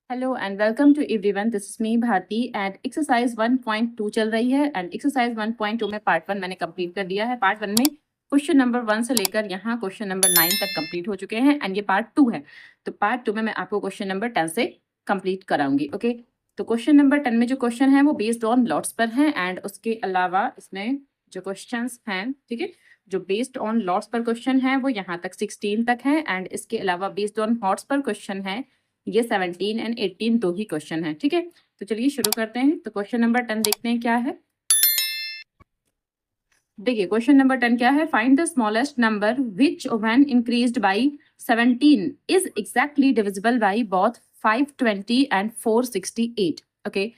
Hello and welcome to everyone, this is me Bharti and exercise 1.2 चल रही है and exercise 1.2 में पार्ट 1 मैंने कंप्लीट कर दिया है। पार्ट 1 में क्वेश्चन नंबर 1 से लेकर यहाँ क्वेश्चन नंबर 9 तक कंप्लीट हो चुके हैं एंड ये पार्ट 2 है। तो पार्ट 2 में मैं आपको क्वेश्चन नंबर 10 से कंप्लीट कराऊंगी। ओके, तो क्वेश्चन नंबर 10 में जो क्वेश्चन है वो बेस्ड ऑन लॉट्स पर है एंड उसके अलावा इसमें जो क्वेश्चन हैं, ठीक है, जो बेस्ड ऑन लॉट्स पर क्वेश्चन है वो यहाँ तक 16 तक है एंड इसके अलावा बेस्ड ऑन हॉट्स पर क्वेश्चन है ये 17 एंड 18 दो ही क्वेश्चन है। ठीक है, तो चलिए शुरू करते हैं। तो क्वेश्चन नंबर 10 देखते हैं क्या है। देखिए क्वेश्चन नंबर 10 क्या है, find the smallest number which when increased by 17 is exactly divisible by both 520 and 468। Okay,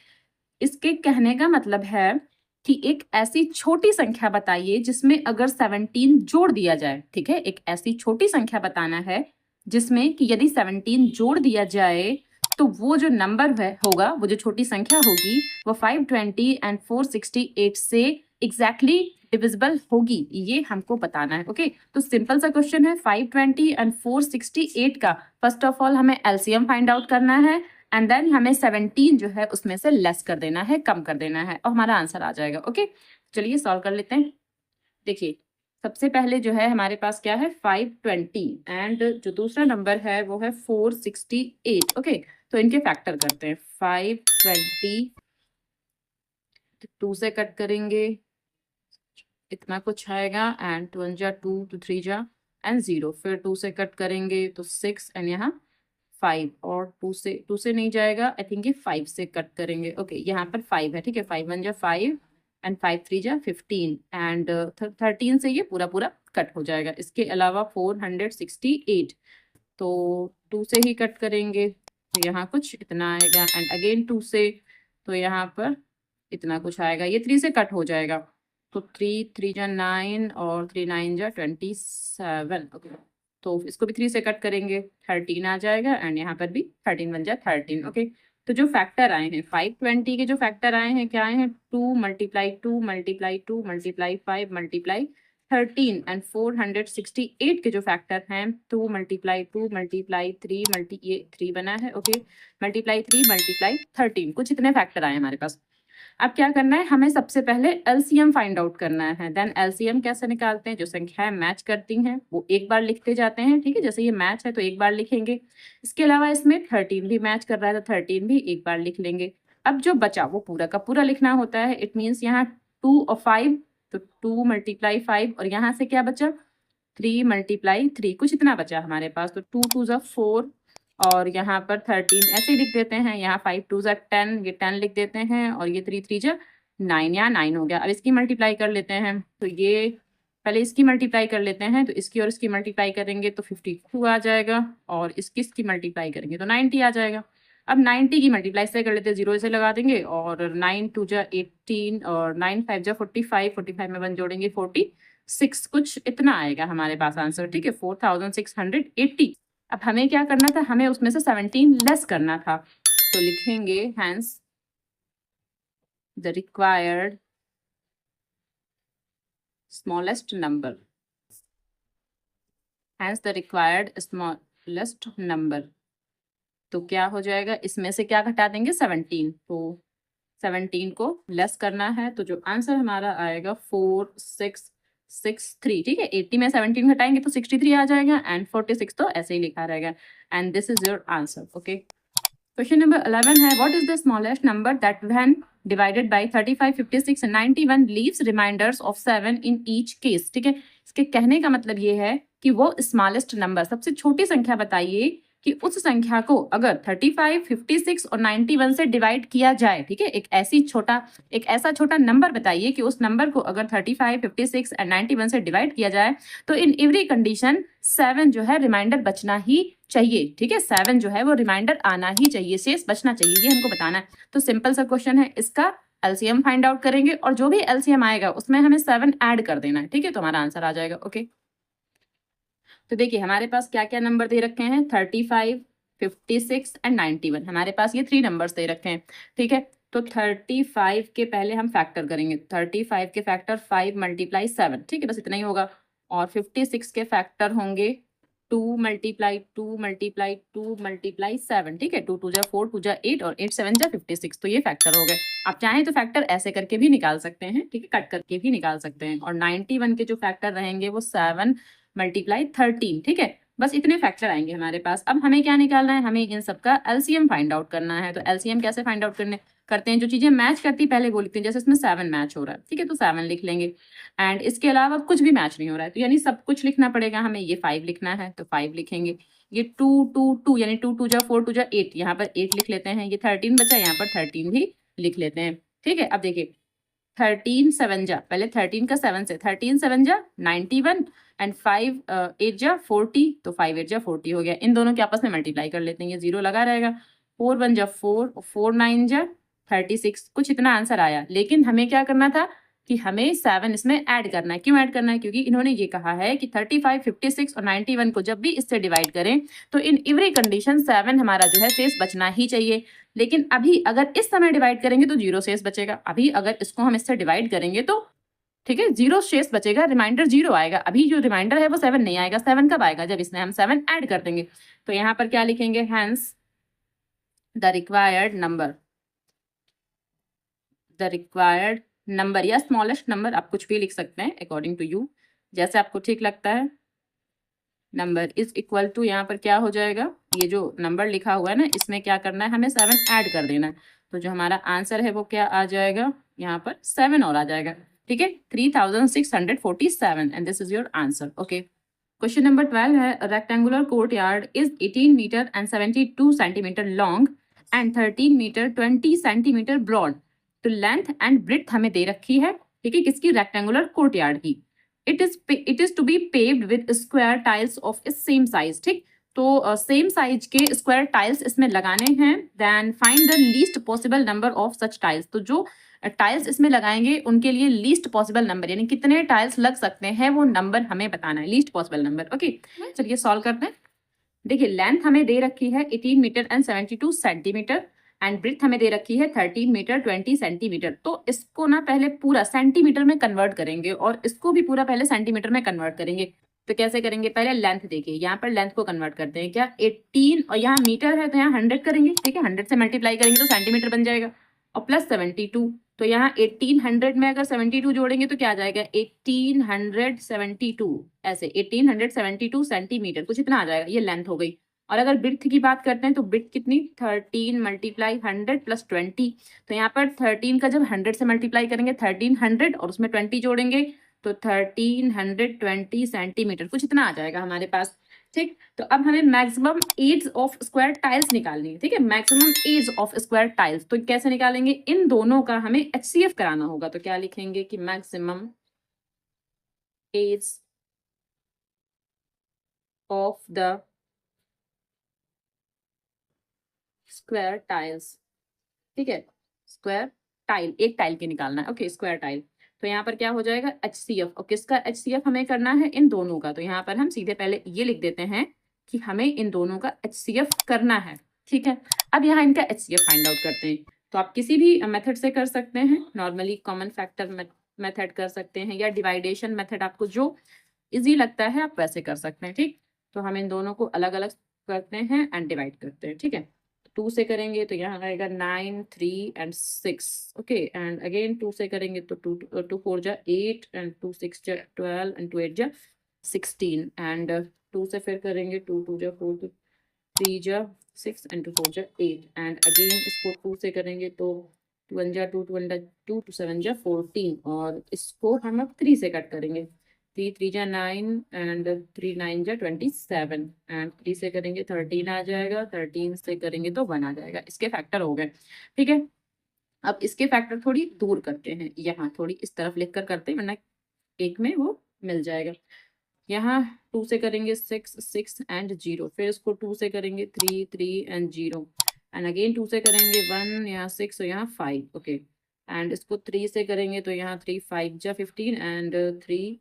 इसके कहने का मतलब है कि एक ऐसी छोटी संख्या बताइए जिसमें अगर 17 जोड़ दिया जाए। ठीक है, एक ऐसी छोटी संख्या बताना है जिसमें कि यदि 17 जोड़ दिया जाए तो वो जो नंबर है होगा, वो जो छोटी संख्या होगी वो 520 एंड 468 से एग्जैक्टली डिविजिबल होगी, ये हमको बताना है। ओके, तो सिंपल सा क्वेश्चन है। 520 एंड 468 का फर्स्ट ऑफ ऑल हमें एलसीएम फाइंड आउट करना है एंड देन हमें 17 जो है उसमें से लेस कर देना है, कम कर देना है और हमारा आंसर आ जाएगा। ओके, चलिए सॉल्व कर लेते हैं। देखिए सबसे पहले जो है हमारे पास क्या है 520 एंड जो दूसरा नंबर है वो है 468। ओके, तो इनके फैक्टर करते हैं। 520 2 से कट करेंगे, इतना कुछ आएगा एंड 2 जा 2 तो 3 जा एंड 0, फिर 2 से कट करेंगे तो 6 एंड यहाँ 5 और 2 से नहीं जाएगा, आई थिंक ये 5 से कट करेंगे। ओके, यहाँ पर 5 है। ठीक है, 5 1 जा 5 एंड 5 3 जा 15 एंड 13 से ये पूरा पूरा कट हो जाएगा। इसके अलावा 468 तो 2 से ही कट करेंगे तो यहाँ कुछ इतना आएगा एंड अगेन 2 से, तो यहाँ पर इतना कुछ आएगा। ये 3 से कट हो जाएगा तो 3 3 जा 9 और 3 9 जा 27। ओके, तो इसको भी 3 से कट करेंगे, 13 आ जाएगा एंड यहाँ पर भी 13 बन जाए 13। ओके, तो जो फैक्टर आए हैं 520 के जो फैक्टर आए हैं क्या आए हैं, 2 multiply 2 multiply 2 multiply 5 multiply 13 and 468 के जो फैक्टर हैं 2 मल्टीप्लाई 2 मल्टीप्लाई 3 मल्टी ये 3 बना है। ओके, मल्टीप्लाई 3 मल्टीप्लाई 13, कुछ इतने फैक्टर आए हमारे पास। अब क्या करना है, हमें सबसे पहले एलसीएम फाइंड आउट करना है। देन एलसीएम कैसे निकालते हैं, जो संख्याएं मैच करती हैं वो एक बार लिखते जाते हैं। ठीक है, जैसे ये मैच है तो एक बार लिखेंगे। इसके अलावा इसमें 13 भी मैच कर रहा है तो 13 भी एक बार लिख लेंगे। अब जो बचा वो पूरा का पूरा लिखना होता है। इट मीन्स यहाँ 2 और 5, तो 2 मल्टीप्लाई 5 और यहाँ से क्या बचा 3 मल्टीप्लाई 3, कुछ इतना बचा हमारे पास। तो 2 2 जा 4 और यहाँ पर 13 ऐसे ही लिख देते हैं। यहाँ 5 2 जा 10, ये 10 लिख देते हैं और ये 3 3 जा 9, यहाँ 9 हो गया। अब इसकी मल्टीप्लाई कर लेते हैं, तो ये पहले इसकी मल्टीप्लाई कर लेते हैं, तो इसकी और इसकी मल्टीप्लाई करेंगे तो 52 आ जाएगा और इसकी मल्टीप्लाई करेंगे तो 90 आ जाएगा। अब 90 की मल्टीप्लाई से कर लेते हैं, 0 से लगा देंगे और 9 2 जा 18 और 9 5 जा 45, 45 में 1 जोड़ेंगे 46, कुछ इतना आएगा हमारे पास आंसर। ठीक है, 4680। अब हमें क्या करना था, हमें उसमें से 17 लेस करना था, तो लिखेंगे hence the required smallest number, hence the required smallest number। तो क्या हो जाएगा, इसमें से क्या घटा देंगे 17, तो 17 को लेस करना है तो जो आंसर हमारा आएगा 4663। ठीक है, 80 में 17 घटाएंगे तो 63 आ जाएगा एंड 46 तो ऐसे ही लिखा रहेगा and this is your answer. Okay, question number 11 है, what is the smallest number that when divided by 35 56 and 91 leaves remainders of 7 in each case. ठीक है, इसके कहने का मतलब ये है कि वो स्मॉलेस्ट नंबर, सबसे छोटी संख्या बताइए कि उस संख्या को अगर 35 56 और 91 से डिवाइड किया जाए। ठीक है, एक ऐसा छोटा नंबर बताइए कि उस नंबर को अगर 35 56 एंड 91 से डिवाइड किया जाए तो इन एवरी कंडीशन 7 जो है रिमाइंडर बचना ही चाहिए। ठीक है, 7 जो है वो रिमाइंडर आना ही चाहिए, शेष बचना चाहिए, ये हमको बताना है। तो सिंपल सा क्वेश्चन है, इसका एलसीएम फाइंड आउट करेंगे और जो भी एलसीएम आएगा उसमें हमें 7 ऐड कर देना है। ठीक है, तो हमारा आंसर आ जाएगा। ओके, तो देखिए हमारे पास क्या क्या नंबर दे रखे हैं, 35 56 एंड 91, हमारे पास ये 3 नंबर्स दे रखे हैं। ठीक है, तो 35 के पहले हम फैक्टर करेंगे, 35 के फैक्टर 5 मल्टीप्लाई 7। ठीक है, बस इतना ही होगा और 56 के फैक्टर होंगे 2 × 7, ठीक है। 2 2 जा 4, 2 जा 8 और 8 7 जा 56। तो ये फैक्टर हो गए। आप चाहें तो फैक्टर ऐसे करके भी निकाल सकते हैं, ठीक है, कट करके भी निकाल सकते हैं। और 91 के जो फैक्टर रहेंगे वो 7 × 13, ठीक है। बस इतने फैक्टर आएंगे हमारे पास। अब हमें क्या निकालना है, हमें इन सबका एलसीएम फाइंड आउट करना है। तो एलसीएम कैसे फाइंड आउट करते हैं, जो चीजें मैच करती पहले वो लिखते हैं। जैसे इसमें 7 मैच हो रहा है, ठीक है, तो 7 लिख लेंगे। एंड इसके अलावा कुछ भी मैच नहीं हो रहा है, तो यानी सब कुछ लिखना पड़ेगा हमें। ये 5 लिखना है तो 5 लिखेंगे। ये 2 2 2 यानी 2 2 जा 4, 2 जा 8, यहाँ पर 8 लिख लेते हैं। ये 13 बचा, यहाँ पर 13 भी लिख लेते हैं, ठीक है। अब देखिए 13 7 जा, पहले 13 का 7 से, 13 7 जा 91 एंड 5 8 जा 40, तो 5 8 जा 40 हो गया। इन दोनों के आपस में मल्टीप्लाई कर लेते हैं, ये 0 लगा रहेगा। 4 1 जा 4, 4 9 जा 36, कुछ इतना आंसर आया। लेकिन हमें क्या करना था कि हमें 7 इसमें ऐड करना है। क्यों ऐड करना है, क्योंकि इन्होंने ये कहा है कि 35 56 और 91 को जब भी इससे डिवाइड करें तो इन एवरी कंडीशन 7 हमारा जो है शेष बचना ही चाहिए। लेकिन अभी अगर इस समय डिवाइड करेंगे तो 0 शेष बचेगा। अभी अगर इसको हम इससे डिवाइड करेंगे तो ठीक है 0 शेष बचेगा, रिमाइंडर 0 आएगा। अभी जो रिमाइंडर है वो 7 नहीं आएगा। 7 कब आएगा, जब इसमें हम 7 ऐड कर देंगे। तो यहाँ पर क्या लिखेंगे, हैंस द रिक्वायर्ड नंबर या स्मॉलेस्ट नंबर, आप कुछ भी लिख सकते हैं अकॉर्डिंग टू यू, जैसे आपको ठीक लगता है। नंबर इज इक्वल टू, यहाँ पर क्या हो जाएगा, ये जो नंबर लिखा हुआ है ना, इसमें क्या करना है, हमें 7 ऐड कर देना है। तो जो हमारा आंसर है वो क्या आ जाएगा, यहाँ पर 7 और आ जाएगा, ठीक है, 3647 and this is your answer. Okay, question number 12 है, rectangular courtyard is 18 metre and 72 centimetre long and 13 metre 20 centimetre broad. तो लेंथ एंड ब्रेड्थ हमें दे रखी है, ठीक है, किसकी, रेक्टेंगुलर कोर्टयार्ड की। It is to be paved with square tiles of same size, ठीक। तो सेम साइज के स्क्वायर टाइल्स इसमें लगाने हैं। Then find the least possible number of such tiles. तो जो टाइल्स इसमें लगाएंगे उनके लिए लीस्ट पॉसिबल नंबर, यानी कितने टाइल्स लग सकते हैं वो नंबर हमें बताना है, लीस्ट पॉसिबल नंबर। ओके, चलिए सॉल्व करते हैं। देखिए लेंथ हमें दे रखी है 18 metre and 72 centimetre and breadth हमें दे रखी है 13 मीटर 20 सेंटीमीटर। तो इसको ना पहले पूरा सेंटीमीटर में कन्वर्ट करेंगे और इसको भी पूरा पहले सेंटीमीटर में कन्वर्ट करेंगे। तो कैसे करेंगे, पहले लेंथ देखिए, यहाँ पर लेंथ को कन्वर्ट करते हैं क्या, 18 और यहाँ मीटर है तो यहाँ 100 करेंगे, ठीक है, 100 से मल्टीप्लाई करेंगे तो सेंटीमीटर बन जाएगा। और प्लस 72, तो यहाँ 1800 में अगर 72 जोड़ेंगे तो क्या आ जाएगा, 1872, ऐसे 1872 सेंटीमीटर, कुछ इतना आ जाएगा। ये लेंथ हो गई। और अगर ब्रेड्थ की बात करते हैं तो ब्रेड्थ कितनी, 13 × 100 + 20। तो यहाँ पर 13 का जब 100 से मल्टीप्लाई करेंगे 1300 और उसमें 20 जोड़ेंगे तो 1320 सेंटीमीटर, कुछ इतना आ जाएगा हमारे पास, ठीक। तो अब हमें maximum edge of square tiles निकालनी है, ठीक है, maximum edge of square tiles. तो कैसे निकालेंगे, इन दोनों का हमें HCF कराना होगा। तो क्या लिखेंगे कि maximum edge of the square tiles, ठीक है, स्क्वायर टाइल, एक टाइल के निकालना है। Okay, square tile. तो यहाँ पर क्या हो जाएगा, HCF। और किसका HCF हमें करना है, इन दोनों का। तो यहाँ पर हम सीधे पहले ये लिख देते हैं कि हमें इन दोनों का HCF करना है, ठीक है। अब यहाँ इनका HCF फाइंड आउट करते हैं। तो आप किसी भी मेथड से कर सकते हैं, नॉर्मली कॉमन फैक्टर मेथड कर सकते हैं या डिवाइडेशन मेथड, आपको जो इजी लगता है आप वैसे कर सकते हैं, ठीक। तो हम इन दोनों को अलग अलग करते हैं एंड डिवाइड करते हैं, ठीक है। 2 से करेंगे तो यहाँ आएगा 9 3 एंड 6, ओके। एंड अगेन 2 से करेंगे तो 2 4 जा 8 एंड 2 6 जा 12 एंड 2 8 जा 16 एंड 2 से फिर करेंगे 2 2 जा 4 3 जा 6 एंड 2 4 जा 8 एंड अगेन इसको 2 से करेंगे तो 2 1 जा 2 2 1 जा 2 2 7 जा 14 और इसको हम अब 3 से कट करेंगे। 3 3 जा 9 एंड 3 9 जा 27 एंड 3 से करेंगे 13 आ जाएगा, 13 से करेंगे तो 1 आ जाएगा। इसके फैक्टर हो गए, ठीक है। अब इसके फैक्टर थोड़ी दूर करते हैं, यहाँ थोड़ी इस तरफ लिख कर करते हैं वरना एक में वो मिल जाएगा। यहाँ 2 से करेंगे 6 6 एंड 0, फिर इसको 2 से करेंगे 3 3 एंड 0 एंड अगेन 2 से करेंगे 1, यहाँ 6 और यहाँ 5, ओके। एंड इसको 3 से करेंगे तो यहाँ 3 5 जा 15 एंड 3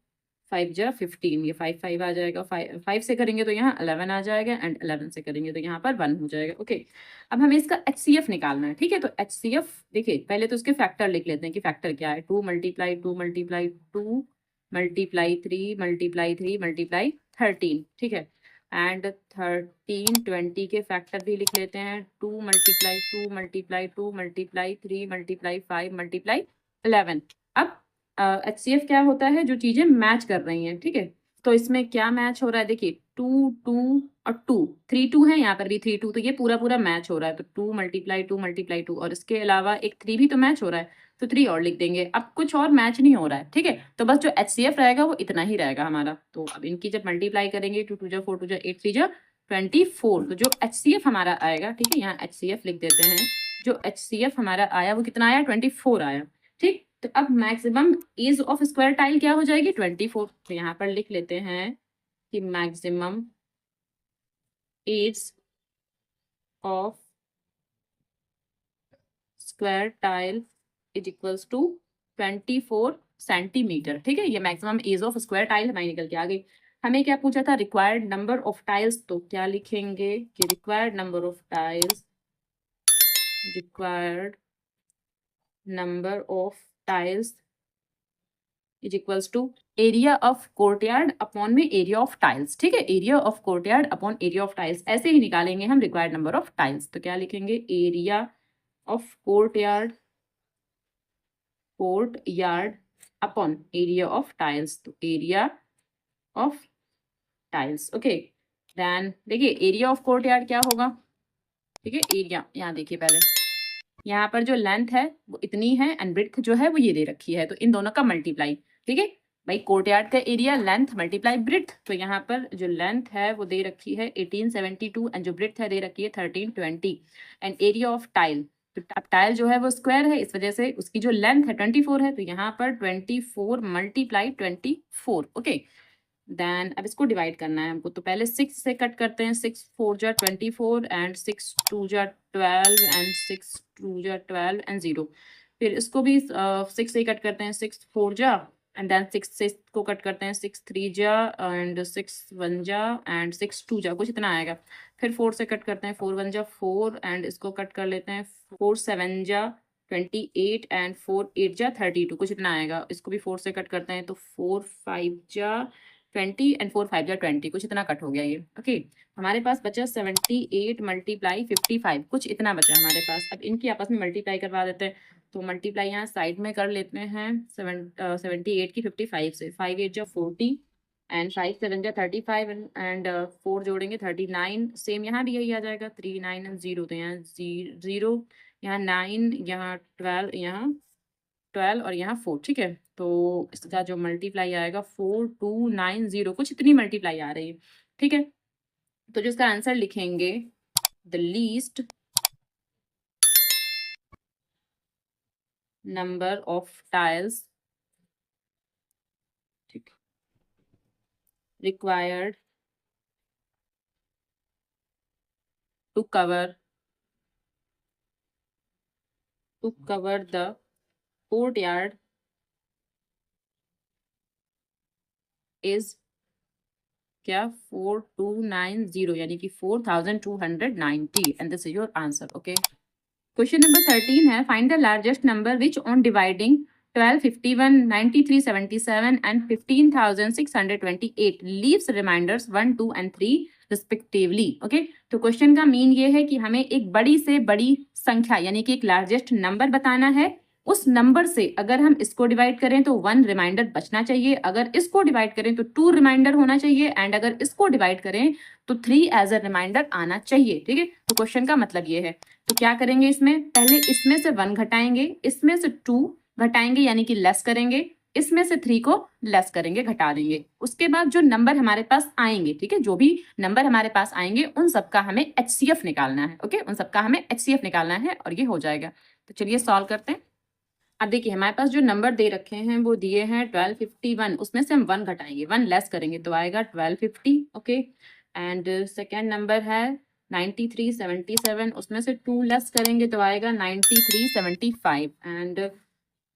5 जा 15, ये 5 5 आ जाएगा। 5 से करेंगे तो यहाँ 11 आ जाएगा एंड 11 से करेंगे तो यहाँ पर 1 हो जाएगा, ओके। अब हमें इसका HCF निकालना है, ठीक है। तो HCF देखिए पहले तो इसके फैक्टर लिख लेते हैं कि फैक्टर क्या है, 2 × 2 × 2 × 3 × 3 × 13, ठीक है। एंड 1320 के फैक्टर भी लिख लेते हैं, 2 multiply 2 multiply 2 multiply 3 multiply 5 multiply 11। अब HCF क्या होता है, जो चीजें मैच कर रही हैं, ठीक है। तो इसमें क्या मैच हो रहा है, देखिए 2 2 और 2, 3 2 है, यहाँ पर भी 3 2, तो ये पूरा पूरा मैच हो रहा है। तो 2 मल्टीप्लाई 2 मल्टीप्लाई 2, और इसके अलावा एक 3 भी तो मैच हो रहा है, तो 3 और लिख देंगे। अब कुछ और मैच नहीं हो रहा है, ठीक है। तो बस जो HCF रहेगा वो इतना ही रहेगा हमारा। तो अब इनकी जब मल्टीप्लाई करेंगे, 2 2 जा 4 2 जा 8 3 जा 24, तो जो HCF हमारा आएगा, ठीक है, यहाँ HCF लिख देते हैं। जो HCF हमारा आया वो कितना आया, 24 आया, ठीक। तो अब maximum edge of square tile क्या हो जाएगी, 24। तो यहाँ पर लिख लेते हैं कि maximum edge of square tile is equals to 24 centimetre, ठीक है। ये maximum edge of square tile हमारी निकल के आ गई। हमें क्या पूछा था, रिक्वायर्ड नंबर ऑफ टाइल्स, तो क्या लिखेंगे कि required number of tiles, required number of tiles is equals to area of courtyard upon में एरिया ऑफ टाइल्स, ठीक है। Area of courtyard upon area of tiles, ऐसे ही निकालेंगे हम रिक्वायर्ड नंबर ऑफ टाइल्स। तो क्या लिखेंगे, area of courtyard, courtyard upon area of tiles, तो area of tiles, okay. Then देखिए एरिया ऑफ कोर्टयार्ड क्या होगा, ठीक है। एरिया यहाँ देखिए, पहले यहाँ पर जो लेंथ है वो इतनी है एंड ब्रेड्थ जो है वो ये दे रखी है, तो इन दोनों का मल्टीप्लाई, ठीक है भाई। कोर्टयार्ड का एरिया लेंथ मल्टीप्लाई ब्रेड्थ, तो यहाँ पर जो लेंथ है वो दे रखी है 1872 एंड जो ब्रेड्थ है दे रखी है 1320 एंड एरिया ऑफ टाइल, तो अब टाइल जो है वो स्क्वायर है, इस वजह से उसकी जो लेंथ है 24 है, तो यहाँ पर 24 मल्टीप्लाई 24, ओके। देन अब इसको डिवाइड करना है हमको, तो पहले 6 से कट करते हैं, 6 4 जा 24 एंड 6 2 जा 12 एंड 6 2 जा 12 एंड 0। फिर इसको भी 6 से कट करते हैं, 6 4 जा एंड देन 6 से को कट करते हैं, 6 3 जा एंड 6 1 जा एंड 6 2 जा, कुछ इतना आएगा। फिर 4 से कट करते हैं, 4 1 जा 4 एंड इसको कट कर लेते हैं, 4 7 जा 28 एंड 4 8 जा 32, कुछ इतना आएगा। इसको भी 4 से कट करते हैं, तो 4 5 जा 20 एंड 4 5 जा 20, कुछ इतना कट हो गया ये, ओके। हमारे पास बचा 78 मल्टीप्लाई 55, कुछ इतना बचा हमारे पास। अब इनकी आपस में मल्टीप्लाई करवा देते हैं, तो मल्टीप्लाई यहाँ साइड में कर लेते हैं 78 की 55 से, 5 8 जा 40 एंड 5 7 जा 35 एंड 4 जोड़ेंगे 39, सेम यहाँ भी यही आ जाएगा, 3 9 एंड 0, तो यहाँ 0 यहाँ 9 यहाँ 12 यहाँ 12 और यहाँ 4, ठीक है। तो इसका जो मल्टीप्लाई आएगा 4290, कुछ इतनी मल्टीप्लाई आ रही है, ठीक है। तो जो इसका आंसर लिखेंगे, the least number of tiles, ठीक, required to cover the courtyard is क्या 4290, यानी कि 4290 and this is your answer, okay. Question number 13 है, find the largest number which on dividing 12 51 93 77 and 15628 leaves remainders 1 2 and 3 respectively, okay. तो क्वेश्चन का mean ये है कि हमें एक बड़ी से बड़ी संख्या यानी कि एक लार्जेस्ट नंबर बताना है। उस नंबर से अगर हम इसको डिवाइड करें तो 1 रिमाइंडर बचना चाहिए, अगर इसको डिवाइड करें तो 2 रिमाइंडर होना चाहिए एंड अगर इसको डिवाइड करें तो 3 एज अ रिमाइंडर आना चाहिए, ठीक है। तो क्वेश्चन का मतलब ये है। तो क्या करेंगे, इसमें पहले इसमें से 1 घटाएंगे, इसमें से 2 घटाएंगे यानी कि लेस करेंगे, इसमें से 3 को लेस करेंगे, घटा देंगे। उसके बाद जो नंबर हमारे पास आएंगे, ठीक है, जो भी नंबर हमारे पास आएंगे उन सबका हमें HCF निकालना है, ओके। उन सबका हमें HCF निकालना है और ये हो जाएगा। तो चलिए सॉल्व करते हैं। अब देखिए हमारे पास जो नंबर दे रखे हैं वो दिए हैं 1251, उसमें से हम 1 घटाएंगे, 1 लेस करेंगे तो आएगा 1250, ओके। एंड सेकेंड नंबर है 9377, उसमें से 2 लेस करेंगे तो आएगा 9375 एंड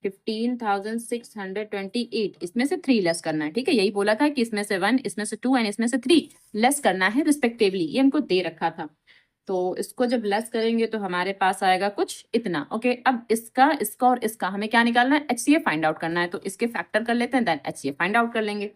15628, इसमें से 3 लेस करना है, ठीक है। यही बोला था कि इसमें से 1, इसमें से 2 एंड इसमें से 3 लेस करना है रिस्पेक्टिवली, ये हमको दे रखा था। तो इसको जब लेस करेंगे तो हमारे पास आएगा कुछ इतना, ओके। अब इसका इसका और इसका हमें क्या निकालना है, HCF फाइंड आउट करना है, तो इसके फैक्टर कर लेते हैं देन HCF फाइंड आउट कर लेंगे।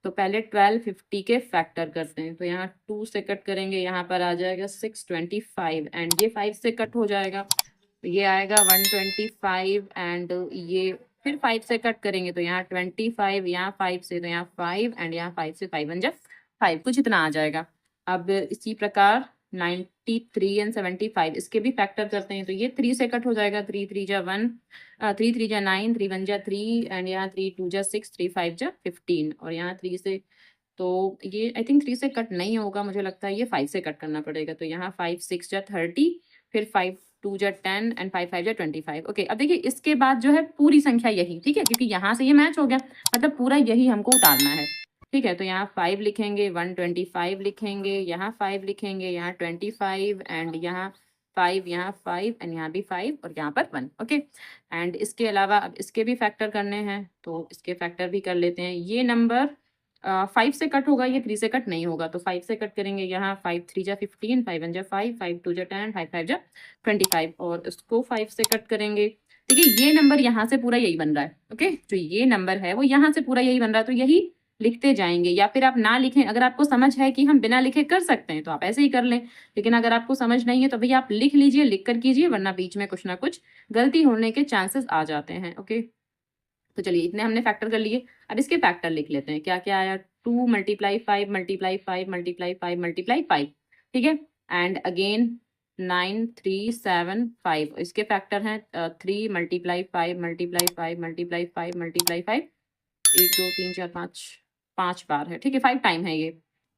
तो पहले 1250 के फैक्टर करते हैं, तो यहाँ 2 से कट करेंगे, यहाँ पर आ जाएगा 625 एंड ये 5 से कट हो जाएगा, तो ये आएगा 125 एंड ये फिर 5 से कट करेंगे, तो यहाँ 25, यहाँ 5 से, तो यहाँ 5 एंड यहाँ 5 से 5 बन जाए 5, कुछ इतना आ जाएगा। अब इसी प्रकार 93 एंड 75 इसके भी फैक्टर करते हैं, तो ये 3 से कट हो जाएगा, 3 3 जा 1, 3 3 जा 9, 3 1 जा 3 एंड यहाँ 3 2 जा 6, 3 5 जा 15 और यहाँ 3 से, तो ये आई थिंक 3 से कट नहीं होगा, मुझे लगता है ये 5 से कट करना पड़ेगा, तो यहाँ 5 6 जा 30, फिर 5 2 जा 10 एंड 5 5 जा 25। ओके, अब देखिए इसके बाद जो है पूरी संख्या यही, ठीक है, क्योंकि यहाँ से ये मैच हो गया, मतलब पूरा यही हमको उतारना है, ठीक है। तो यहाँ 5 लिखेंगे, 125 लिखेंगे, यहाँ 5 लिखेंगे, यहाँ 25 एंड यहाँ 5, यहाँ 5 एंड यहाँ भी 5 और यहाँ पर 1। ओके, एंड इसके अलावा अब इसके भी फैक्टर करने हैं, तो इसके फैक्टर भी कर लेते हैं। ये नंबर 5 से कट होगा, ये 3 से कट नहीं होगा, तो 5 से कट करेंगे, यहाँ 5 3 जा 15, 5 1 जा 5, 5 2 जा 10, 5 5 जा 25 और इसको 5 से कट करेंगे। देखिए ये नंबर यहाँ से पूरा यही बन रहा है, ओके, जो ये नंबर है वो यहाँ से पूरा यही बन रहा है, तो यही लिखते जाएंगे, या फिर आप ना लिखें, अगर आपको समझ है कि हम बिना लिखे कर सकते हैं तो आप ऐसे ही कर लें, लेकिन अगर आपको समझ नहीं है तो भैया आप लिख लीजिए, लिख कर कीजिए, वरना बीच में कुछ ना कुछ गलती होने के चांसेस आ जाते हैं। ओके, तो चलिए इतने हमने फैक्टर कर लिए, अब इसके फैक्टर लिख लेते हैं, क्या क्या आया, 2 मल्टीप्लाई 5 मल्टीप्लाई 5 मल्टीप्लाई 5 मल्टीप्लाई 5, ठीक है, एंड अगेन 9 3 7 5, इसके फैक्टर हैं 3 मल्टीप्लाई 5 मल्टीप्लाई 5 मल्टीप्लाई 5 मल्टीप्लाई 5, 1 2 3 4 5, 5 बार है, ठीक है, 5 टाइम है ये,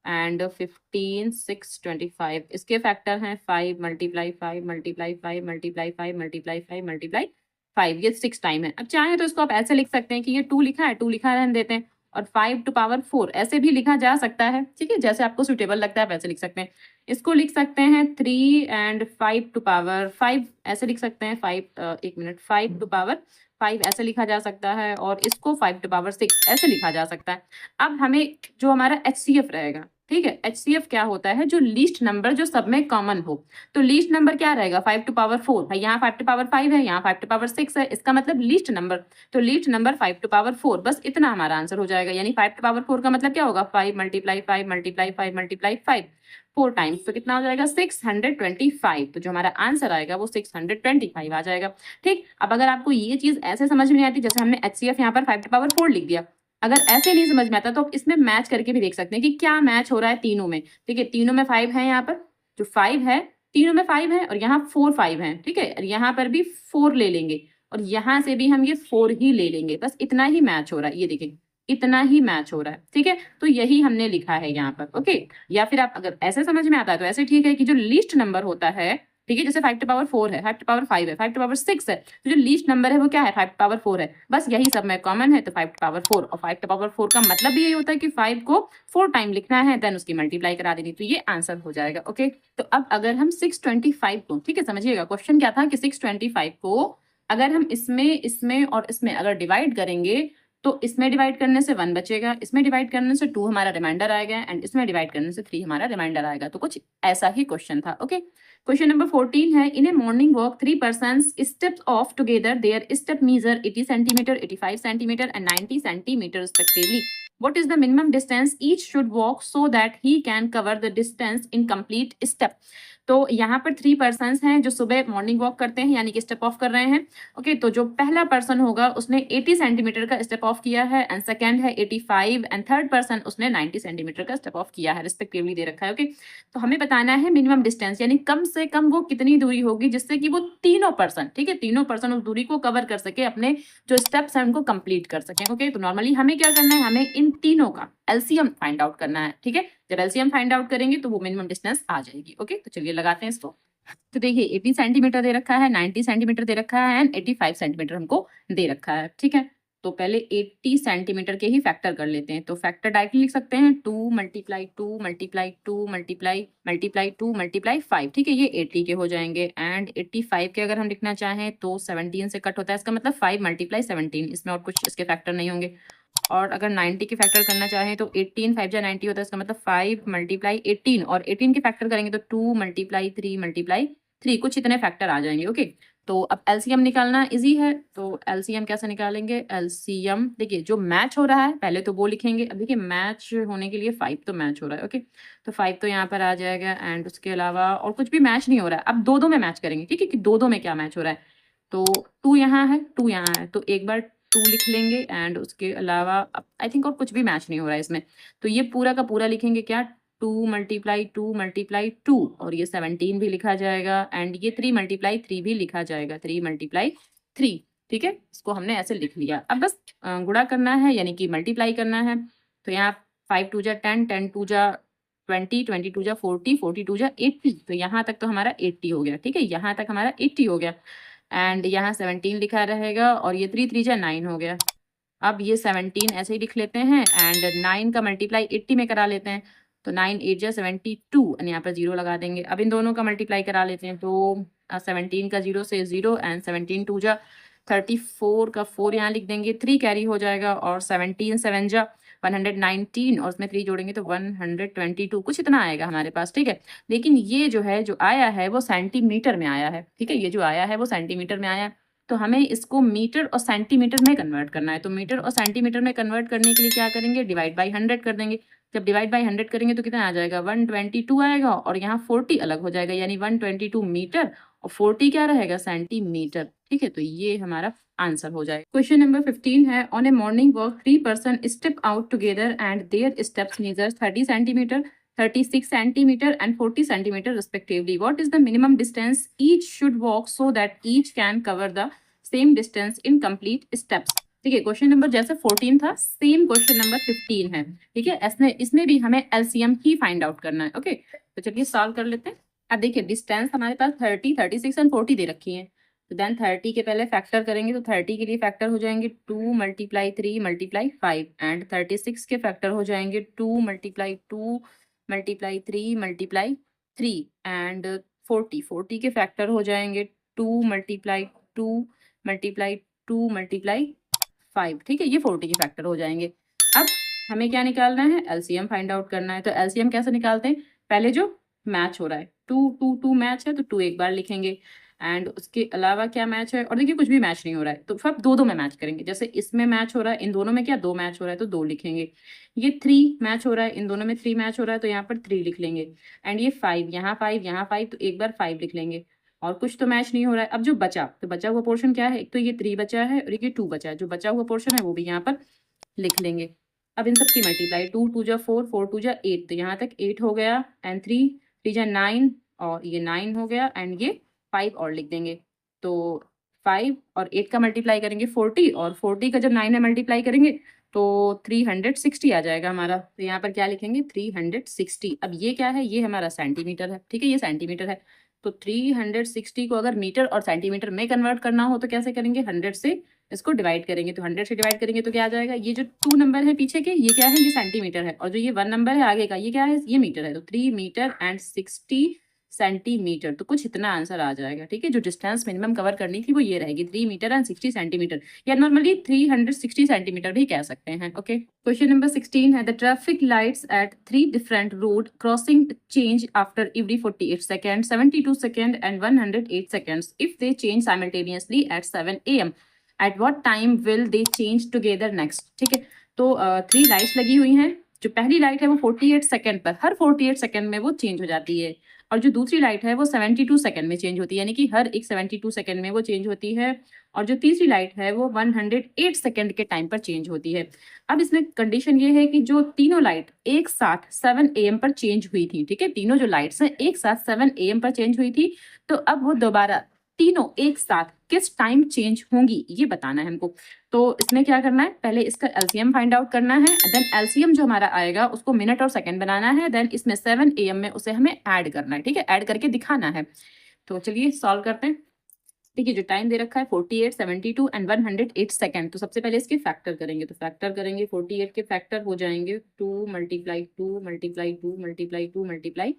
एंड 15 6 25, इसके फैक्टर हैं 5 multiply 5 multiply 5 multiply 5 multiply 5 multiply 5, ये 6 टाइम है। अब चाहे तो इसको आप ऐसे लिख सकते हैं कि ये 2 लिखा है, 2 लिखा रहने देते हैं, और 5 टू पावर 4 ऐसे भी लिखा जा सकता है, ठीक है, जैसे आपको सुटेबल लगता है वैसे लिख सकते हैं। इसको लिख सकते हैं 3 एंड 5 टू पावर 5 ऐसे लिख सकते हैं, 5 एक मिनट 5 टू पावर 5 ऐसे लिखा जा सकता है, और इसको 5 टू पावर 6 ऐसे लिखा जा सकता है। अब हमें जो हमारा HCF रहेगा, ठीक है, HCF क्या होता है, जो लीस्ट नंबर जो सब में कॉमन हो, तो लीस्ट नंबर क्या रहेगा, 5 टू पावर 4 भाई, यहाँ 5 टू पावर 5 है, यहाँ 5 टू पावर 6 है, इसका मतलब लीस्ट नंबर, तो लीस्ट नंबर 5 टू पावर 4, बस इतना हमारा आंसर हो जाएगा। यानी 5 टू पावर 4 का मतलब क्या होगा, 5 मल्टीप्लाई 5 मल्टीप्लाई 5 मल्टीप्लाई 5 4 टाइम्स, तो कितना हो जाएगा 625, तो जो हमारा आंसर आएगा वो 625 आ जाएगा। ठीक, अब अगर आपको ये चीज ऐसे समझ में नहीं आती, जैसे हमने HCF यहाँ पर 5 टू पावर 4 लिख दिया, अगर ऐसे नहीं समझ में आता तो आप इसमें मैच करके भी देख सकते हैं कि क्या मैच हो रहा है तीनों में। ठीक है, तीनों में 5 है, यहाँ पर जो 5 है तीनों में 5 है, और यहाँ 4 5 है, ठीक है, और यहाँ पर भी 4 ले लेंगे, और यहाँ से भी हम ये 4 ही ले लेंगे, बस इतना ही मैच हो रहा है, ये देखिए इतना ही मैच हो रहा है। ठीक है, तो यही हमने लिखा है यहाँ पर। ओके, या फिर आप अगर ऐसे समझ में आता है तो ऐसे ठीक है कि जो लीस्ट नंबर होता है, ठीक है, जैसे 5 टू पावर 4 है, 5 टू पावर 5 है, 5 टू पावर 6 है, तो जो लीस्ट नंबर है वो क्या है, 5 टू पावर 4 है, बस यही सब में कॉमन है, तो 5 टू पावर 4, और 5 टू पावर 4 का मतलब भी यही होता है कि 5 को 4 टाइम लिखना है, देन उसकी मल्टीप्लाई करा देनी, तो ये आंसर हो जाएगा। ओके, तो अब अगर हम 625 को, ठीक है, समझिएगा क्वेश्चन क्या था कि 625 को अगर हम इसमें और इसमें अगर डिवाइड करेंगे, तो इसमें डिवाइड करने से 1 बचेगा, इसमें डिवाइड करने से 2 हमारा रिमाइंडर आएगा, एंड इसमें डिवाइड करने से 3 हमारा रिमाइंडर आएगा, तो कुछ ऐसा ही क्वेश्चन था। ओके, क्वेश्चन नंबर 14 है, इन ए morning walk 3 persons steps off together, their step measure 80 centimeter, 85 centimeter and 90 centimeter respectively. What is the minimum distance each should walk so that he can cover the distance in complete step? तो यहाँ पर 3 persons हैं जो सुबह morning walk करते हैं, यानी कि स्टेप ऑफ कर रहे हैं। ओके, तो जो पहला पर्सन होगा उसने 80 सेंटीमीटर का स्टेप ऑफ किया है, एंड सेकंड है 85, एंड थर्ड पर्सन उसने 90 सेंटीमीटर का स्टेप ऑफ किया है, रिस्पेक्टिवली दे रखा है। ओके, तो हमें बताना है मिनिमम डिस्टेंस, यानी कम से कम वो कितनी दूरी होगी जिससे कि वो तीनों पर्सन, ठीक है, तीनों पर्सन उस दूरी को कवर कर सके, अपने जो स्टेप्स हैं उनको कंप्लीट कर सके। ओके, तो नॉर्मली हमें क्या करना है, हमें इन तीनों का एलसीएम फाइंड आउट करना है। ठीक है, जब एलसीएम फाइंड आउट करेंगे तो वो मिनिमम डिस्टेंस आ जाएगी। ओके, तो चलिए लगाते हैं इसको। तो देखिए 80 सेंटीमीटर दे रखा है, 90 सेंटीमीटर दे रखा है, एंड 85 सेंटीमीटर हमको दे रखा है। ठीक है, तो पहले 80 सेंटीमीटर के ही फैक्टर कर लेते हैं, तो फैक्टर डायरेक्टली लिख सकते हैं 2 multiply 2 multiply 2 multiply multiply 2 multiply 5। ठीक है, ये 80 के हो जाएंगे, एंड 85 के अगर हम लिखना चाहें तो 17 से कट होता है, इसका मतलब 5 मल्टीप्लाई 17, इसमें और कुछ इसके फैक्टर नहीं होंगे। और अगर 90 के फैक्टर करना चाहें तो 18 5 जा 90 होता है, इसका मतलब 5 मल्टीप्लाई 18, और 18 के फैक्टर करेंगे तो 2 मल्टीप्लाई 3 मल्टीप्लाई 3, कुछ इतने फैक्टर आ जाएंगे। ओके, तो अब एलसीएम निकालना इजी है, तो एलसीएम कैसे निकालेंगे? एलसीएम देखिए जो मैच हो रहा है पहले तो वो लिखेंगे। अब देखिए मैच होने के लिए 5 तो मैच हो रहा है, ओके, तो 5 तो यहाँ पर आ जाएगा एंड उसके अलावा और कुछ भी मैच नहीं हो रहा है। अब 2-2 में मैच करेंगे, ठीक है, कि 2-2 में क्या मैच हो रहा है। तो 2 यहाँ है, 2 यहाँ है, तो एक बार 2 लिख लेंगे एंड उसके अलावा अब आई थिंक और कुछ भी मैच नहीं हो रहा है इसमें, तो ये पूरा का पूरा लिखेंगे क्या? 2 मल्टीप्लाई 2 मल्टीप्लाई 2 और ये 17 भी लिखा जाएगा एंड ये 3 मल्टीप्लाई 3 भी लिखा जाएगा, 3 मल्टीप्लाई 3, ठीक है, इसको हमने ऐसे लिख लिया। अब बस गुणा करना है यानी कि मल्टीप्लाई करना है, तो यहाँ 5 2 जा 10, 10 2 जा 20, 20 2 जा 40, 40 2 जा 80, तो यहाँ तक तो हमारा 80 हो गया, ठीक है, यहाँ तक हमारा 80 हो गया एंड यहाँ 17 लिखा रहेगा और ये 3 3 जा 9 हो गया। अब ये 17 ऐसे ही लिख लेते हैं एंड 9 का मल्टीप्लाई 80 में करा लेते हैं, तो 9 8 जा 72 और यहाँ पर 0 लगा देंगे। अब इन दोनों का मल्टीप्लाई करा लेते हैं, तो 17 का 0 से 0 एंड 17 2 जा 34 का 4 यहाँ लिख देंगे, 3 कैरी हो जाएगा और 17 7 जा 119 और उसमें 3 जोड़ेंगे तो 122, कुछ इतना आएगा हमारे पास, ठीक है। लेकिन ये जो है जो आया है वो सेंटीमीटर में आया है, ठीक है, ये जो आया है वो सेंटीमीटर में आया है, तो हमें इसको मीटर और सेंटीमीटर में कन्वर्ट करना है। तो मीटर और सेंटीमीटर में कन्वर्ट करने के लिए क्या करेंगे? डिवाइड बाई 100 कर देंगे। जब डिवाइड बाई 100 करेंगे तो कितना आ जाएगा? 122 आएगा और यहाँ 40 अलग हो जाएगा, यानी 122 मीटर और 40 क्या रहेगा? सेंटीमीटर, ठीक है, तो ये हमारा आंसर हो जाएगा। क्वेश्चन नंबर 15 है, on a morning walk 3 person step out together and their steps measure 30 centimetre, 36 centimeter and 40 centimeter respectively. What is the minimum distance each should walk so that each can cover the same distance in complete steps? ठीक है, question number जैसे 14 था same question number 15 है, ठीक है, इसमें भी हमें एलसीएम ही फाइंड आउट करना है, ओके, तो चलिए सॉल्व कर लेते हैं। अब देखिए डिस्टेंस हमारे पास 30, 36 एंड 40 दे रखी है, तो देन 30 के पहले फैक्टर करेंगे, तो 30 के लिए फैक्टर हो जाएंगे 2 मल्टीप्लाई 3 मल्टीप्लाई 5 एंड 36 के फैक्टर हो जाएंगे 2 मल्टीप्लाई 2 मल्टीप्लाई 3 मल्टीप्लाई 3 एंड 40 के फैक्टर हो जाएंगे 2 मल्टीप्लाई 2 मल्टीप्लाई 2 मल्टीप्लाई 5, ठीक है, ये 40 के फैक्टर हो जाएंगे। अब हमें क्या निकालना है? एलसीएम फाइंड आउट करना है, तो एलसीएम कैसे निकालते हैं? पहले जो मैच हो रहा है 2 2 2 मैच है तो 2 एक बार लिखेंगे एंड उसके अलावा क्या मैच है, और देखिए कुछ भी मैच नहीं हो रहा है तो फिर 2-2 में मैच करेंगे, जैसे इसमें मैच हो रहा है, इन दोनों में क्या 2 मैच हो रहा है तो 2 लिखेंगे, ये 3 मैच हो रहा है, इन दोनों में 3 मैच हो रहा है तो यहाँ पर 3 लिख लेंगे एंड ये 5 यहाँ 5 यहाँ 5 तो एक बार 5 लिख लेंगे और कुछ तो मैच नहीं हो रहा है। अब जो बचा, तो बचा हुआ पोर्शन क्या है? एक तो ये 3 बचा है और ये 2 बचा है, जो बचा हुआ पोर्शन है वो भी यहाँ पर लिख लेंगे। अब इन सब की मल्टीप्लाई 2 2 जा 4 4 2 जा 8, तो यहाँ तक 8 हो गया एंड 3 3 जा 9 और ये 9 हो गया एंड ये 5 और लिख देंगे, तो 5 और 8 का मल्टीप्लाई करेंगे 40 और 40 का जब 9 में मल्टीप्लाई करेंगे तो 360 आ जाएगा हमारा, तो यहाँ पर क्या लिखेंगे? 360। अब ये क्या है? ये हमारा सेंटीमीटर है, ठीक है, ये सेंटीमीटर है, तो 360 को अगर मीटर और सेंटीमीटर में कन्वर्ट करना हो तो कैसे करेंगे? 100 से इसको डिवाइड करेंगे, तो 100 से डिवाइड करेंगे तो क्या आ जाएगा? ये जो 2 नंबर है पीछे के ये क्या है? ये सेंटीमीटर है और जो ये 1 नंबर है आगे का ये क्या है? ये मीटर है, तो 3 मीटर एंड 60 सेंटीमीटर, तो कुछ इतना आंसर आ जाएगा, ठीक है। जो डिस्टेंस मिनिमम कवर करनी थी वो ये रहेगी 3 मीटर एंड 60 सेंटीमीटर, या नॉर्मली 360 सेंटीमीटर भी कह सकते हैं, ओके। क्वेश्चन नंबर 16 है, the traffic lights at 3 different road crossing change after every 48 second, 72 second and 108 seconds if they change simultaneously at 7 AM, at what time will they change together next, ठीक है। तो 3 lights लगी हुई हैं, जो पहली light है वो 48 सेकेंड पर, हर 48 सेकेंड में वो चेंज हो जाती है, और जो दूसरी लाइट है वो 72 सेकेंड में चेंज होती है, यानी कि हर एक 72 सेकेंड में वो चेंज होती है, और जो तीसरी लाइट है वो 108 सेकेंड के टाइम पर चेंज होती है। अब इसमें कंडीशन ये है कि जो तीनों लाइट एक साथ 7 AM पर चेंज हुई थी, ठीक है, तीनों जो लाइट्स हैं एक साथ 7 AM पर चेंज हुई थी, तो अब वो दोबारा तीनों एक साथ किस टाइम चेंज होंगी ये बताना है हमको। तो इसमें क्या करना है? पहले इसका एलसीएम फाइंड आउट करना है, देन एलसीएम जो हमारा आएगा उसको मिनट और सेकंड बनाना है, देन इसमें 7 AM में उसे हमें ऐड करना है, ठीक है, ऐड करके दिखाना है। तो चलिए सॉल्व करते हैं। देखिए जो टाइम दे रखा है 48, 72 एंड 108 सेकेंड, तो सबसे पहले इसके फैक्टर करेंगे, तो फैक्टर करेंगे 48 के फैक्टर हो जाएंगे 2 मल्टीप्लाई 2 मल्टीप्लाई 2 मल्टीप्लाई 2 मल्टीप्लाई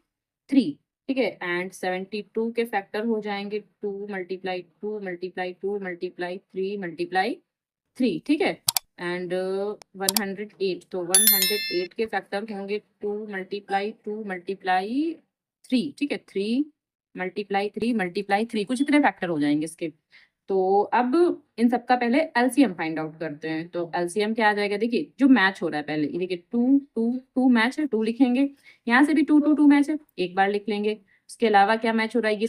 3, ठीक है, एंड 72 के फैक्टर हो जाएंगे 2 मल्टीप्लाई 2 मल्टीप्लाई 2 मल्टीप्लाई 3 मल्टीप्लाई 3, ठीक है, एंड 108, तो 108 के फैक्टर होंगे 2 मल्टीप्लाई 2 मल्टीप्लाई 3, ठीक है, 3 मल्टीप्लाई 3 कुछ इतने फैक्टर हो जाएंगे इसके। तो अब इन सबका पहले एलसीएम फाइंड आउट करते हैं। तो एलसीएम क्या आ जाएगा, देखिए जो मैच हो रहा है पहले ये देखिए 2 मैच है, 2 लिखेंगे। यहाँ से भी 2 मैच है, एक बार लिख लेंगे। उसके अलावा क्या मैच हो रहा है, ये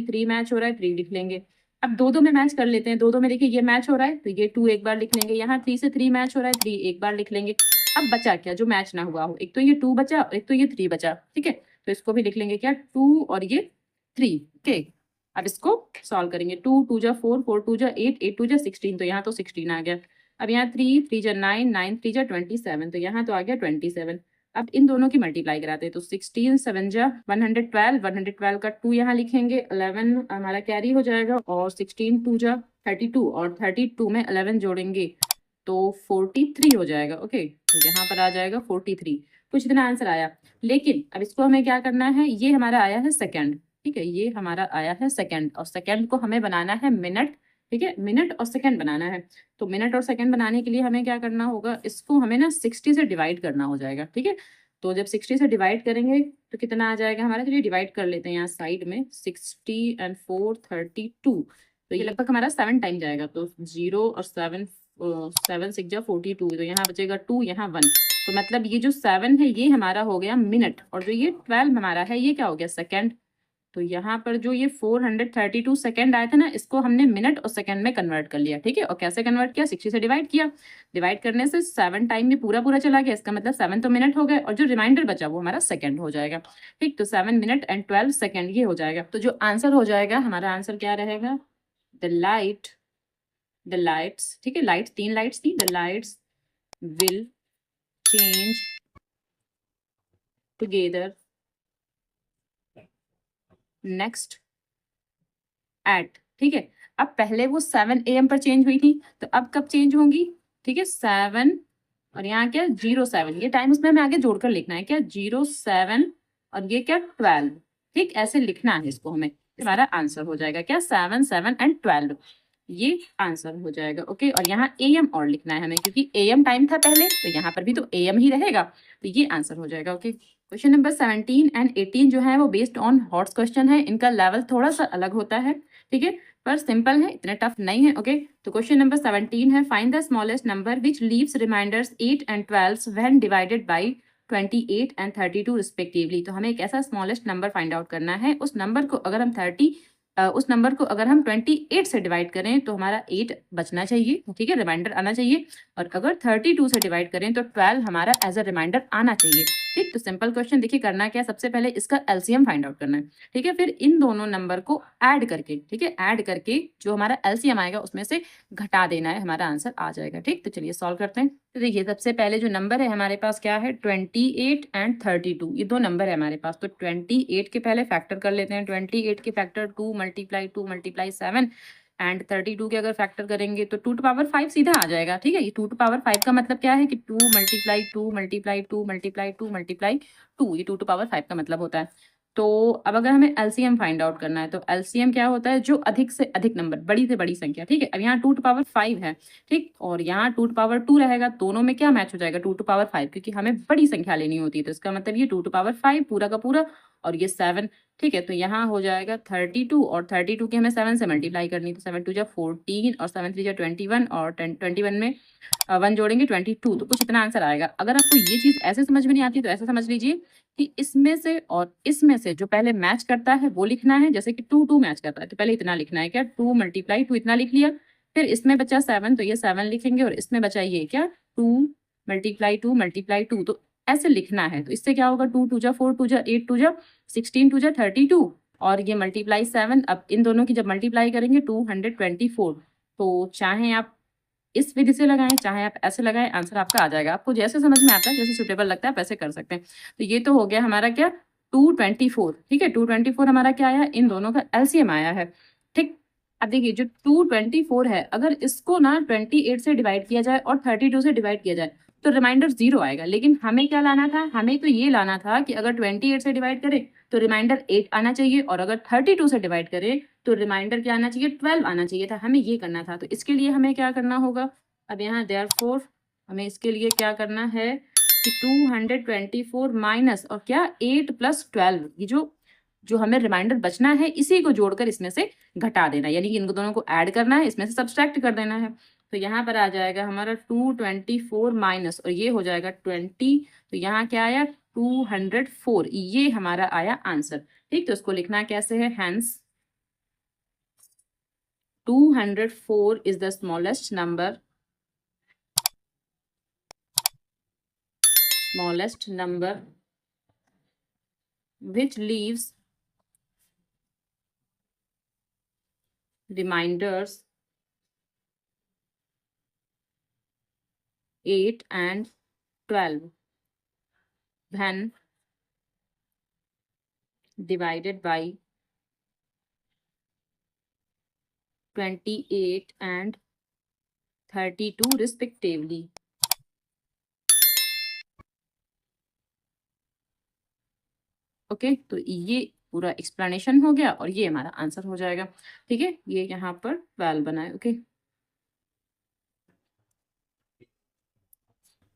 3 मैच हो रहा है, 3 लिख लेंगे। अब दो में मैच कर लेते हैं, दो में देखिए ये मैच हो रहा है तो ये 2 एक बार लिख लेंगे। यहाँ 3 से 3 मैच हो रहा है, 3 एक बार लिख लेंगे। अब बचा क्या जो मैच ना हुआ हो, एक तो ये 2 बचा और एक तो ये 3 बचा, ठीक है। तो इसको भी लिख लेंगे क्या, 2 और ये 3, ओके। अब इसको सॉल्व करेंगे, 2 2 जा 4, 4 2 जा 8, 8 2 जा 16, तो यहाँ तो 16 आ गया। अब यहाँ 3 3 जा 9, 9 3 जा 27, तो यहाँ तो आ गया 27। अब इन दोनों की मल्टीप्लाई कराते हैं, तो 16 7 जा 112, 112 का 2 यहाँ लिखेंगे, 11 हमारा कैरी हो जाएगा, और 16 2 जा 32, और 32 में 11 जोड़ेंगे तो 43 हो जाएगा, ओके। तो यहाँ पर आ जाएगा 43, कुछ इतना आंसर आया। लेकिन अब इसको हमें क्या करना है, ये हमारा आया है सेकंड, ठीक है, ये हमारा आया है सेकंड, और सेकंड को हमें बनाना है मिनट, ठीक है, मिनट और सेकंड बनाना है। तो मिनट और सेकंड बनाने के लिए हमें क्या करना होगा, इसको हमें ना 60 से डिवाइड करना हो जाएगा, ठीक है। तो जब 60 से डिवाइड करेंगे तो कितना आ जाएगा हमारा, चलिए डिवाइड कर लेते हैं यहाँ साइड में, 60 and 4 32, तो ये लगभग हमारा 7 टाइम जाएगा। तो 0 और 7, 7 6 जा 42, तो यहाँ बचेगा 2, यहाँ 1। तो मतलब ये जो 7 है ये हमारा हो गया मिनट, और जो ये 12 हमारा है ये क्या हो गया, सेकंड। तो यहाँ पर जो ये 432 सेकंड आया था ना, इसको हमने मिनट और सेकंड में कन्वर्ट कर लिया, ठीक है। और कैसे कन्वर्ट किया, 60 से डिवाइड किया, डिवाइड करने से 7 टाइम में पूरा पूरा चला गया, इसका मतलब 7 तो मिनट हो गए, और जो रिमाइंडर बचा वो हमारा सेकंड हो जाएगा, ठीक। तो 7 मिनट एंड 12 सेकंड ये हो जाएगा। तो जो आंसर हो जाएगा, हमारा आंसर क्या रहेगा, द लाइट्स, ठीक है, लाइट्स 3 लाइट्स थी, the lights will change together next at, ठीक है। अब पहले वो 7 AM पर चेंज हुई थी, तो अब कब चेंज होंगी, ठीक है, 7 और यहाँ क्या 07, ये टाइम उसमें हमें आगे जोड़कर लिखना है, क्या 07 और ये क्या 12, ठीक, ऐसे लिखना है इसको हमें। हमारा आंसर हो जाएगा क्या, 7 7 एंड 12, ये आंसर हो जाएगा, ओके। और यहाँ AM और लिखना है हमें, क्योंकि AM टाइम था पहले, तो यहाँ पर भी तो AM ही रहेगा, तो ये आंसर हो जाएगा, ओके। क्वेश्चन नंबर 17 एंड 18 जो है वो बेस्ड ऑन हॉट्स क्वेश्चन है, इनका लेवल थोड़ा सा अलग होता है, ठीक है, पर सिंपल है, इतने टफ नहीं है, ओके। तो क्वेश्चन नंबर 17 है, find the smallest number which leaves remainders 8 and 12 when divided by 28 and 32 respectively. तो हमें एक ऐसा स्मॉलेस्ट नंबर फाइंड आउट करना है, उस नंबर को अगर हम 28 से डिवाइड करें तो हमारा 8 बचना चाहिए, ठीक है, रिमाइंडर आना चाहिए, और अगर 32 से डिवाइड करें तो 12 हमारा एज अ रिमाइंडर आना चाहिए, ठीक। तो सिंपल क्वेश्चन देखिए, करना क्या है, सबसे पहले इसका एलसीएम फाइंड आउट करना है, ठीक है, फिर इन दोनों नंबर को ऐड करके, ठीक है, ऐड करके जो हमारा एलसीएम आएगा उसमें से घटा देना है, हमारा आंसर आ जाएगा, ठीक। तो चलिए सॉल्व करते हैं। तो देखिए सबसे पहले जो नंबर है हमारे पास क्या है, 28 and 32, ये दो नंबर है हमारे पास। तो 28 के पहले फैक्टर कर लेते हैं, 28 के फैक्टर 2 मल्टीप्लाई 7 एंड 32 के अगर फैक्टर करेंगे तो 2 to पावर 5 सीधा आ जाएगा, ठीक है। ये 2 to पावर 5 का मतलब क्या है कि 2 मल्टीप्लाई 2 मल्टीप्लाई 2 मल्टीप्लाई 2 मल्टीप्लाई 2, ये 2 to पावर 5 का मतलब होता है। तो अब अगर हमें एलसीएम फाइंड आउट करना है, तो एलसीएम क्या होता है, जो अधिक से अधिक नंबर, बड़ी से बड़ी संख्या, ठीक है। अब यहाँ 2 to पावर 5 है, ठीक, और यहाँ 2 to पावर 2 रहेगा, दोनों में क्या मैच हो जाएगा, 2 to पावर 5, क्योंकि हमें बड़ी संख्या लेनी होती है, तो इसका मतलब ये 2 to पावर 5 पूरा का पूरा, और ये 7, ठीक है। तो यहाँ हो जाएगा 32, और 32 के हमें 7 से मल्टीप्लाई करनी, तो 7 2 जा 14, और 7 3 जा 21, और 21 में 1 जोड़ेंगे 22, तो कुछ इतना आंसर आएगा। अगर आपको ये चीज़ ऐसे समझ में नहीं आती तो ऐसा समझ लीजिए कि इसमें से और इसमें से जो पहले मैच करता है वो लिखना है, जैसे कि 2 2 मैच करता है तो पहले इतना लिखना है, क्या 2 मल्टीप्लाई 2 इतना लिख लिया, फिर इसमें बचा 7 तो ये 7 लिखेंगे, और इसमें बचा ये क्या 2 मल्टीप्लाई 2, तो ऐसे लिखना है। तो इससे क्या होगा, 2 2 जा 4, 2 जा 8, 2 जा 16, 2 जा 32, और ये मल्टीप्लाई 7, अब इन दोनों की जब मल्टीप्लाई करेंगे 224। तो चाहे आप इस विधि से लगाएं चाहे आप ऐसे लगाएं, आंसर आपका आ जाएगा। आपको जैसे समझ में आता है, जैसे सुटेबल लगता है आप ऐसे कर सकते हैं। तो ये तो हो गया हमारा क्या 224, ठीक है, 224 हमारा क्या आया, इन दोनों का एलसीएम आया है, ठीक। अब देखिए जो 224 है, अगर इसको ना 28 से डिवाइड किया जाए और 32 से डिवाइड किया जाए तो रिमाइंडर 0 आएगा, लेकिन हमें क्या लाना था, हमें तो ये लाना था कि अगर 28 से डिवाइड करें तो रिमाइंडर 8 आना चाहिए, और अगर 32 से डिवाइड करें तो रिमाइंडर क्या आना चाहिए, 12 आना चाहिए था, हमें ये करना था। तो इसके लिए हमें क्या करना होगा, अब यहाँ देयरफॉर हमें इसके लिए क्या करना है कि 224 माइनस और क्या 8 + 12, ये जो जो हमें रिमाइंडर बचना है इसी को जोड़कर इसमें से घटा देना, यानी कि इनको दोनों को ऐड करना है, इसमें से सब्सट्रैक्ट कर देना है। तो यहाँ पर आ जाएगा हमारा 224 माइनस और ये हो जाएगा 20, तो यहाँ क्या आया 204, ये हमारा आया आंसर। ठीक, तो इसको लिखना कैसे है, hence 204 is the smallest number which leaves reminders 8 and 12 when divided by 28 and 32 respectively. Okay, तो ये पूरा एक्सप्लेनेशन हो गया और ये हमारा आंसर हो जाएगा। ठीक है, ये यहाँ पर 12 बनाए। ओके,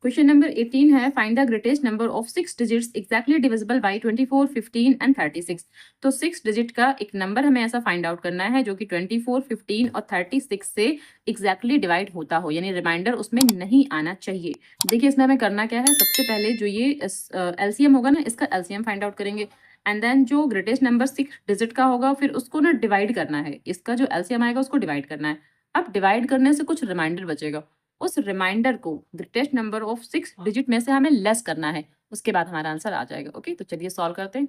क्वेश्चन नंबर 18 है, find the greatest number of 6 digits exactly divisible by 24, 15 and 36। तो 6 डिजिट का एक नंबर हमें ऐसा फाइंड आउट करना है जो कि 24, 15 और 36 से एग्जैक्टली डिवाइड होता हो, यानी रिमाइंडर उसमें नहीं आना चाहिए। देखिए इसमें हमें करना क्या है, सबसे पहले जो ये एलसीएम होगा ना, इसका एलसीएम फाइंड आउट करेंगे एंड देन जो ग्रेटेस्ट नंबर 6 डिजिट का होगा फिर उसको ना डिवाइड करना है, इसका जो एलसीएम आएगा उसको डिवाइड करना है। अब डिवाइड करने से कुछ रिमाइंडर बचेगा, उस रिमाइंडर को ग्रेटेस्ट नंबर ऑफ 6 डिजिट में से हमें लेस करना है, उसके बाद हमारा आंसर आ जाएगा। ओके, तो चलिए सॉल्व करते हैं।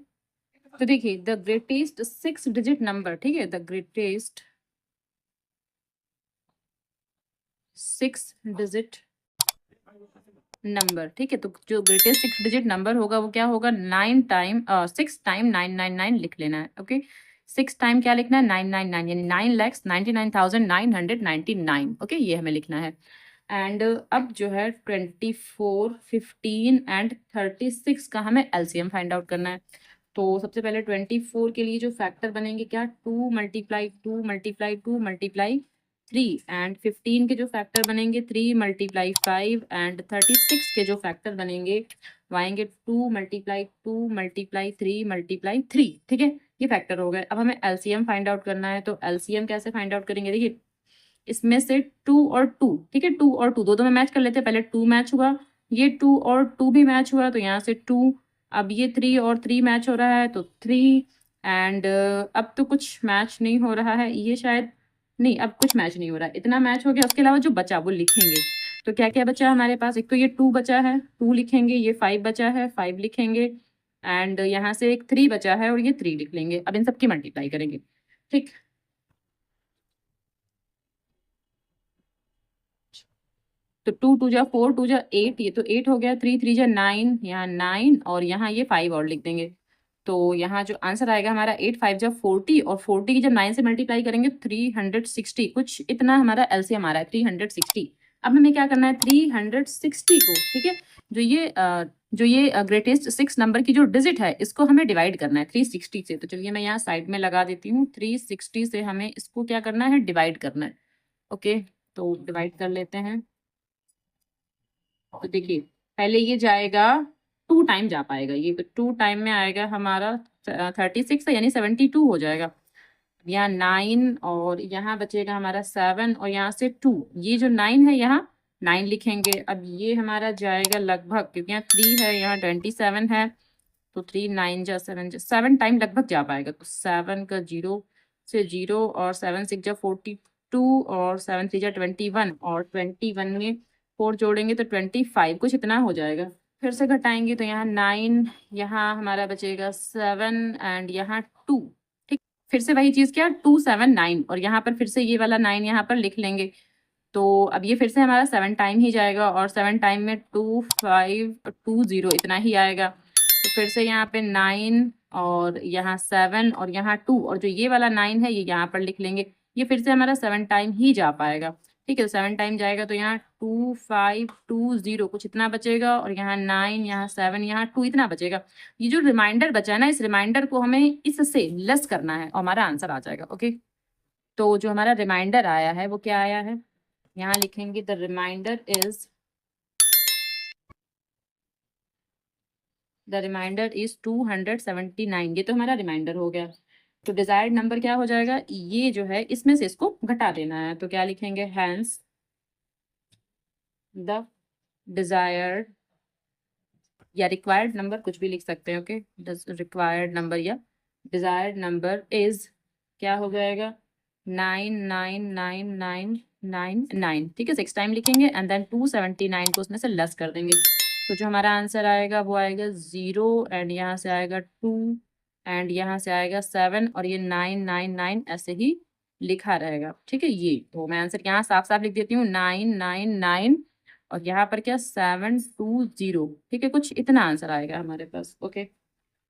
तो देखिए द ग्रेटेस्ट 6 डिजिट नंबर, ठीक है, द ग्रेटेस्ट 6 डिजिट नंबर, ठीक है, तो जो ग्रेटेस्ट 6 डिजिट नंबर होगा वो क्या होगा, 6 टाइम 999 लिख लेना है। ओके, 6 टाइम क्या लिखना है, 999, यानी 9,99,999। ओके, ये हमें लिखना है। एंड अब जो है 24, 15 एंड 36 का हमें एलसीएम फाइंड आउट करना है। तो सबसे पहले 24 के लिए जो फैक्टर बनेंगे क्या, 2 मल्टीप्लाई 2 मल्टीप्लाई 2 मल्टीप्लाई 3 एंड 15 के जो फैक्टर बनेंगे 3 मल्टीप्लाई 5 एंड 36 के जो फैक्टर बनेंगे वो आएंगे 2 मल्टीप्लाई 2 मल्टीप्लाई 3 मल्टीप्लाई 3। ठीक है, ये फैक्टर हो गए। अब हमें एलसीएम फाइंड आउट करना है, तो एलसीएम कैसे फाइंड आउट करेंगे, देखिए इसमें से 2 और 2, ठीक है, 2 और 2 दो में मैच कर लेते हैं। पहले 2 मैच हुआ, ये 2 और 2 भी मैच हुआ, तो यहाँ से 2, अब ये 3 और 3 मैच हो रहा है तो 3 एंड अब तो कुछ मैच नहीं हो रहा है, ये शायद नहीं, अब कुछ मैच नहीं हो रहा है, इतना मैच हो गया। उसके अलावा जो बचा वो लिखेंगे, तो क्या क्या बचा हमारे पास, एक तो ये 2 बचा है, 2 लिखेंगे, ये 5 बचा है, 5 लिखेंगे एंड यहाँ से एक 3 बचा है और ये 3 लिख लेंगे। अब इन सबकी मल्टीप्लाई करेंगे। ठीक, तो 2 2 जा 4, 2 जा 8, ये तो 8 हो गया, 3 3 जा 9, यहाँ 9 और यहाँ ये 5 और लिख देंगे। तो यहाँ जो आंसर आएगा हमारा 8 5 जा 40 और 40 की जब 9 से मल्टीप्लाई करेंगे 360, कुछ इतना हमारा एलसीएम आ रहा है 360। अब हमें क्या करना है 360 को, ठीक है, जो ये ग्रेटेस्ट 6 नंबर की जो डिजिट है इसको हमें डिवाइड करना है 360 से। तो चलिए मैं यहाँ साइड में लगा देती हूँ, 360 से हमें इसको क्या करना है, डिवाइड करना है। ओके, तो डिवाइड कर लेते हैं। तो देखिए पहले ये जाएगा 2 टाइम जा पाएगा, ये 2 टाइम में आएगा हमारा 36 यानी 72 हो जाएगा। यहाँ 9 और यहाँ बचेगा हमारा 7 और यहाँ से 2, ये जो 9 है यहाँ 9 लिखेंगे। अब ये हमारा जाएगा लगभग, क्योंकि यहाँ 3 है यहाँ 27 है, तो 3 9 जा 7 जा 7 टाइम लगभग जा पाएगा। तो 7 का 0 से 0 और 7 6 जा 42 और 7 3 जा 21 और 21 में 4 जोड़ेंगे तो 25, कुछ इतना हो जाएगा। फिर से घटाएंगे तो यहाँ 9, यहाँ हमारा बचेगा 7 एंड यहाँ 2। ठीक, फिर से वही चीज़ क्या, 2 7 9 और यहाँ पर फिर से ये वाला 9 यहाँ पर लिख लेंगे। तो अब ये फिर से हमारा 7 टाइम ही जाएगा और 7 टाइम में 2 5 2 0 इतना ही आएगा। तो फिर से यहाँ पे 9 और यहाँ 7 और यहाँ 2 और जो ये वाला 9 है ये यहाँ पर लिख लेंगे। ये फिर से हमारा 7 टाइम ही जा पाएगा। ठीक है, तो 7 टाइम जाएगा तो यहाँ 2 5 2 0 कुछ इतना बचेगा और यहाँ 9 यहाँ 7 यहाँ 2 इतना बचेगा। ये जो रिमाइंडर बचा है ना, इस रिमाइंडर को हमें इससे लेस करना है और हमारा आंसर आ जाएगा। ओके, तो जो हमारा रिमाइंडर आया है वो क्या आया है, यहाँ लिखेंगे the remainder is the remainder is 279। ये तो हमारा रिमाइंडर हो गया। तो डिजायर्ड नंबर क्या हो जाएगा, ये जो है इसमें से इसको घटा देना है, तो क्या लिखेंगे, हैंस द डिजायर्ड या रिक्वायर्ड नंबर, कुछ भी लिख सकते हैं, ओके, रिक्वायर्ड नंबर या डिजायर्ड नंबर इज क्या हो जाएगा, 999999, ठीक है, 6 टाइम लिखेंगे एंड देन 279 को उसमें से लेस कर देंगे। तो जो हमारा आंसर आएगा वो आएगा 0 एंड यहाँ से आएगा 2 एंड यहाँ से आएगा 7 और ये 999 ऐसे ही लिखा रहेगा, ठीक है। ये तो मैं आंसर यहाँ साफ साफ लिख देती हूँ, 999 और यहाँ पर क्या 720, ठीक है, कुछ इतना आंसर आएगा हमारे पास, ओके।